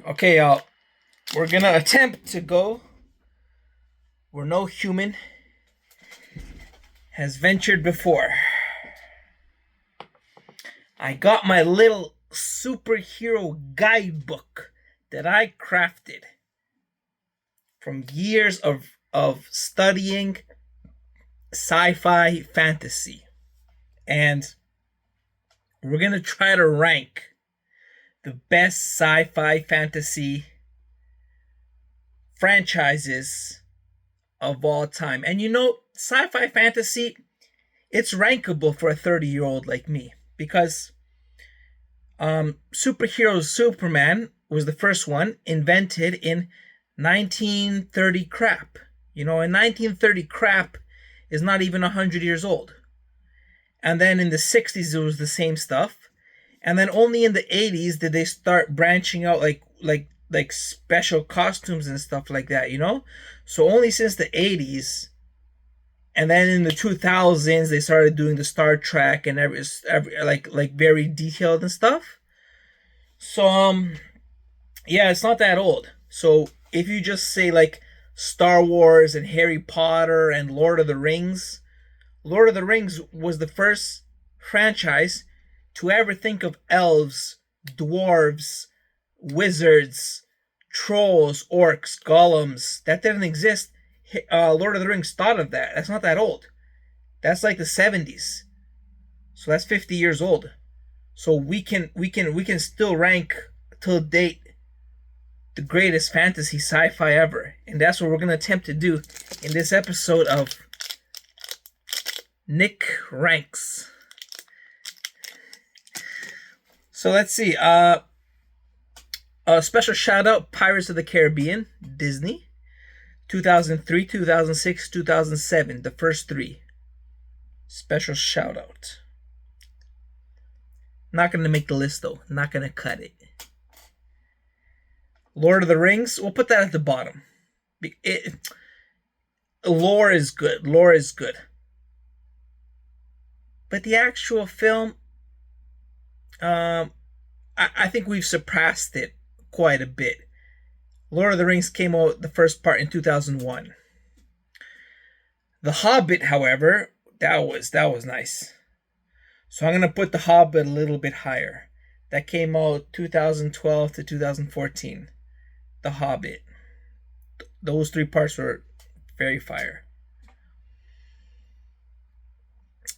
Okay, y'all. We're gonna attempt to go where no human has ventured before. I got my little superhero guidebook that I crafted from years of studying sci-fi fantasy. And we're gonna try to rank the best sci-fi fantasy franchises of all time. And sci-fi fantasy, it's rankable for a 30-year-old like me because superhero Superman was the first one invented in 1930 crap. In 1930 crap is not even 100 years old. And then in the 60s it was the same stuff. And then only in the 80s did they start branching out like special costumes and stuff like that. So only since the 80s, and then in the 2000s they started doing the Star Trek and every like very detailed and stuff. So yeah, it's not that old. So if you just say like Star Wars and Harry Potter and Lord of the Rings, Lord of the Rings was the first franchise to ever think of elves, dwarves, wizards, trolls, orcs, golems. That didn't exist. Lord of the Rings thought of that. That's not that old. That's like the 70s. So that's 50 years old. So we can still rank till date the greatest fantasy sci-fi ever. And that's what we're gonna attempt to do in this episode of Nick Ranks. So let's see. A special shout out Pirates of the Caribbean, Disney. 2003, 2006, 2007, the first three. Special shout out. Not going to make the list though. Not going to cut it. Lord of the Rings, we'll put that at the bottom. Lore is good. Lore is good. But the actual film, I think we've surpassed it quite a bit. Lord of the Rings came out the first part in 2001. The Hobbit, however, that was nice. So I'm gonna put The Hobbit a little bit higher. That came out 2012 to 2014. The Hobbit. Those three parts were very fire.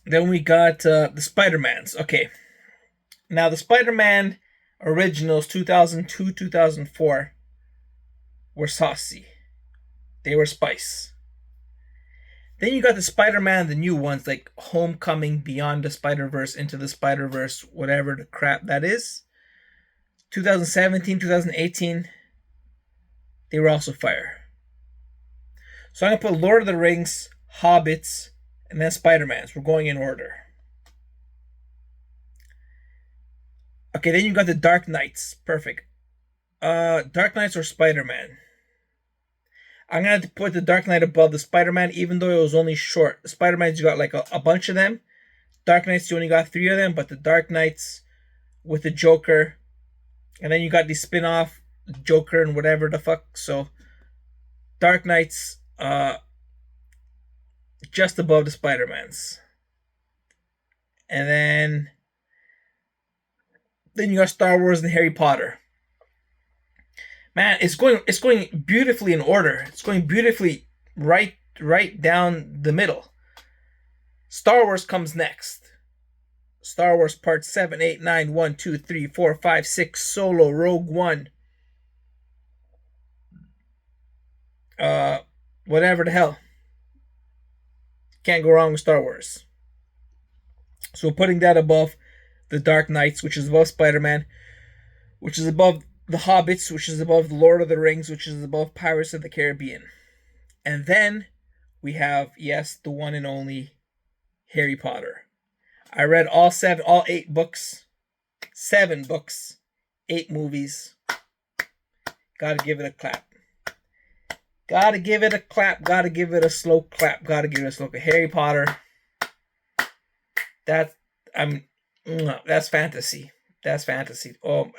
Then we got the Spider-Mans. Okay. Now the Spider-Man originals 2002, 2004 were saucy. They were spice. Then you got the Spider-Man, the new ones like Homecoming, Beyond the Spider-Verse, Into the Spider-Verse, whatever the crap that is. 2017, 2018, they were also fire. So I'm going to put Lord of the Rings, Hobbits, and then Spider-Mans. We're going in order. Okay, then you got the Dark Knights. Perfect. Dark Knights or Spider-Man? I'm going to put the Dark Knight above the Spider-Man, even though it was only short. Spider-Man's you got like a bunch of them. Dark Knights, you only got 3 of them, but the Dark Knights with the Joker. And then you got the spin-off, Joker and whatever the fuck. So, Dark Knights, just above the Spider-Mans. And then you got Star Wars and Harry Potter. Man, it's going beautifully in order. It's going beautifully right down the middle. Star Wars comes next. Star Wars Part 7, 8, 9, 1, 2, 3, 4, 5, 6, Solo, Rogue One. Whatever the hell. Can't go wrong with Star Wars. So putting that above the Dark Knights, which is above Spider-Man, which is above the Hobbits, which is above the Lord of the Rings, which is above Pirates of the Caribbean. And then we have, yes, the one and only Harry Potter. I read all 8 books, 7 books, 8 movies. Gotta give it a clap. Gotta give it a clap. Gotta give it a slow clap. Gotta give it a slow clap. Harry Potter. That's fantasy. That's fantasy. Oh,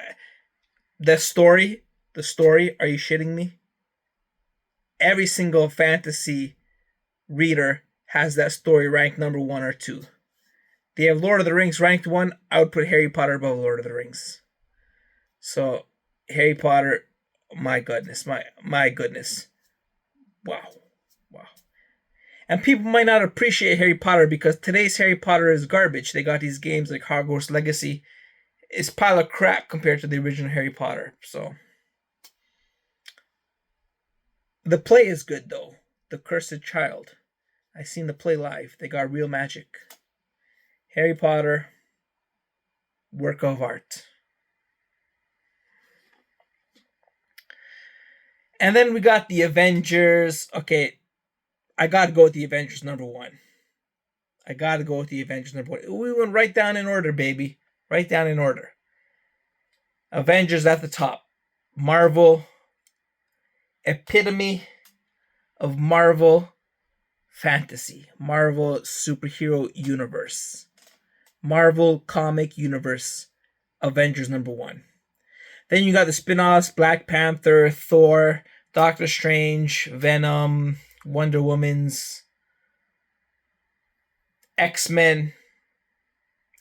the story the story. Are you shitting me? Every single fantasy reader has that story ranked number 1 or 2. They have Lord of the Rings ranked 1. I would put Harry Potter above Lord of the Rings. So Harry Potter, my goodness, my goodness. Wow. Wow. And people might not appreciate Harry Potter because today's Harry Potter is garbage. They got these games like Hogwarts Legacy. It's a pile of crap compared to the original Harry Potter. So the play is good though. The Cursed Child. I seen the play live. They got real magic. Harry Potter, work of art. And then we got the Avengers. Okay, I gotta go with the Avengers number 1. I gotta go with the Avengers number 1. We went right down in order, baby. Right down in order. Avengers at the top. Marvel, epitome of Marvel fantasy. Marvel superhero universe. Marvel comic universe. Avengers number 1. Then you got the spin-offs, Black Panther, Thor, Doctor Strange, Venom, Wonder Woman's, X-Men.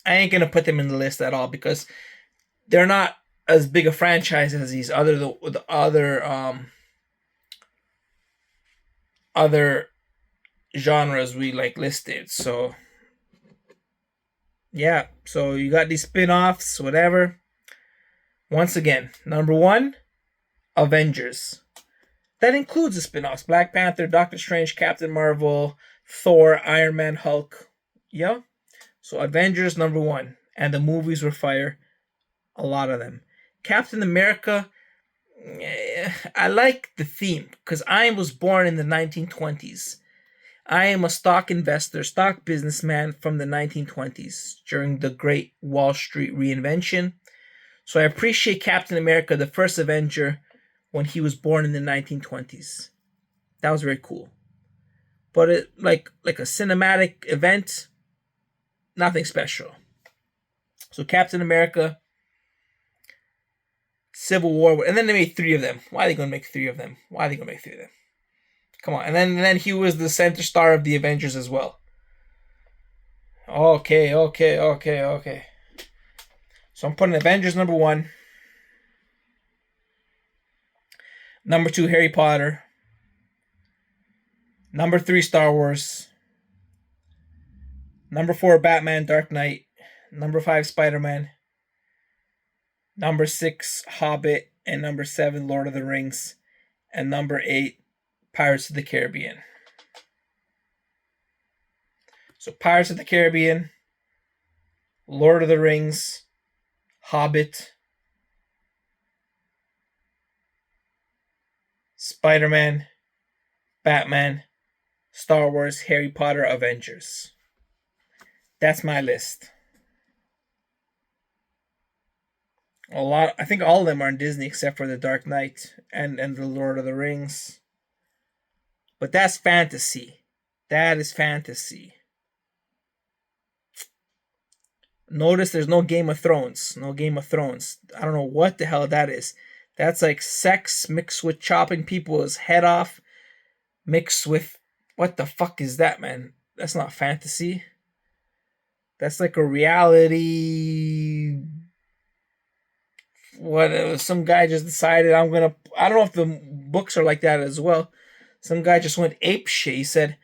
I ain't gonna put them in the list at all because they're not as big a franchise as these other genres we like listed. So yeah, so you got these spin-offs, whatever. Once again, number 1, Avengers. That includes the spin-offs: Black Panther, Doctor Strange, Captain Marvel, Thor, Iron Man, Hulk. Yeah. So Avengers number 1. And the movies were fire. A lot of them. Captain America, I like the theme because I was born in the 1920s. I am a stock investor, stock businessman from the 1920s during the Great Wall Street reinvention. So I appreciate Captain America, the first Avenger, when he was born in the 1920s. That was very cool. But it like a cinematic event, nothing special. So Captain America, Civil War, and then they made 3 of them. Why are they gonna make 3 of them? Come on. And then he was the center star of the Avengers as well. Okay. So I'm putting Avengers number 1. Number 2, Harry Potter. Number 3, Star Wars. Number 4, Batman, Dark Knight. Number 5, Spider-Man. Number 6, Hobbit. And number 7, Lord of the Rings. And number 8, Pirates of the Caribbean. So Pirates of the Caribbean, Lord of the Rings, Hobbit, Spider-Man, Batman, Star Wars, Harry Potter, Avengers. That's my list. I think all of them are in Disney except for The Dark Knight and The Lord of the Rings. But that's fantasy. That is fantasy. Notice there's no Game of Thrones. No Game of Thrones. I don't know what the hell that is. That's like sex mixed with chopping people's head off. Mixed with... What the fuck is that, man? That's not fantasy. That's like a reality... What? Some guy just decided I don't know if the books are like that as well. Some guy just went ape shit. He said,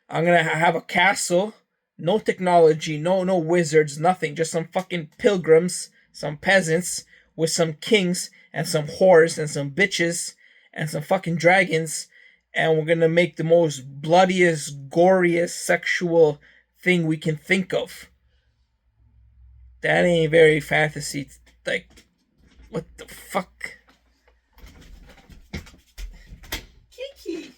I'm gonna have a castle, no technology, no wizards, nothing, just some fucking pilgrims, some peasants with some kings and some whores and some bitches and some fucking dragons, and we're gonna make the most bloodiest, goriest sexual thing we can think of. That ain't very fantasy. Like, what the fuck? Kiki.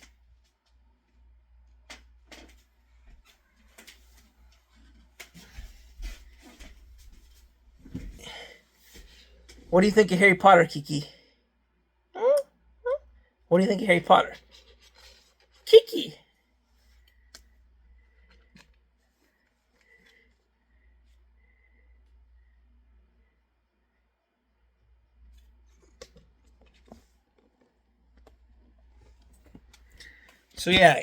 What do you think of Harry Potter, Kiki? What do you think of Harry Potter? Kiki. So yeah,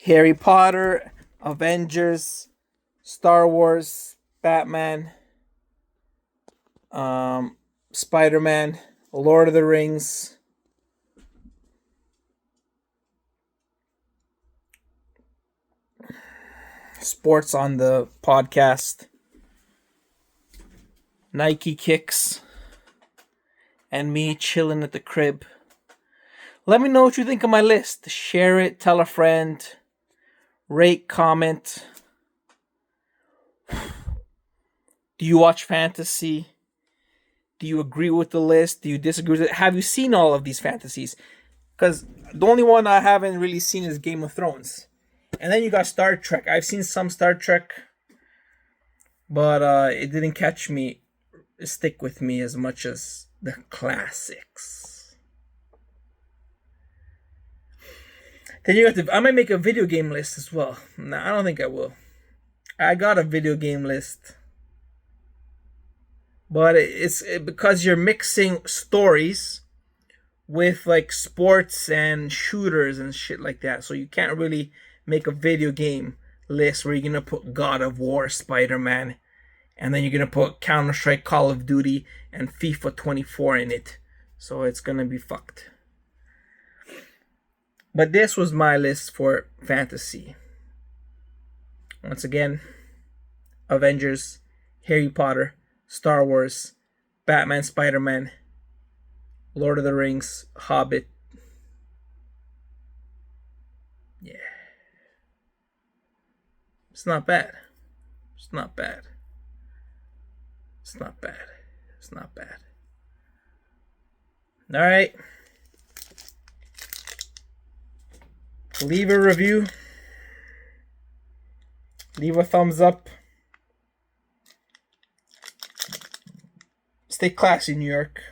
Harry Potter, Avengers, Star Wars, Batman, Spider-Man, Lord of the Rings, sports on the podcast, Nike kicks, and me chilling at the crib. Let me know what you think of my list. Share it, tell a friend, rate, comment. Do you watch fantasy? Do you agree with the list? Do you disagree with it? Have you seen all of these fantasies? Because the only one I haven't really seen is Game of Thrones. And then you got Star Trek. I've seen some Star Trek, but it didn't stick with me as much as the classics. Then you have to. I might make a video game list as well. No, I don't think I will. I got a video game list, but it's because you're mixing stories with like sports and shooters and shit like that. So you can't really make a video game list where you're gonna put God of War, Spider-Man, and then you're gonna put Counter-Strike, Call of Duty, and FIFA 24 in it. So it's gonna be fucked. But this was my list for fantasy. Once again, Avengers, Harry Potter, Star Wars, Batman, Spider-Man, Lord of the Rings, Hobbit. Yeah. It's not bad. It's not bad. It's not bad. It's not bad. All right. Leave a review. Leave a thumbs up. Stay classy, New York.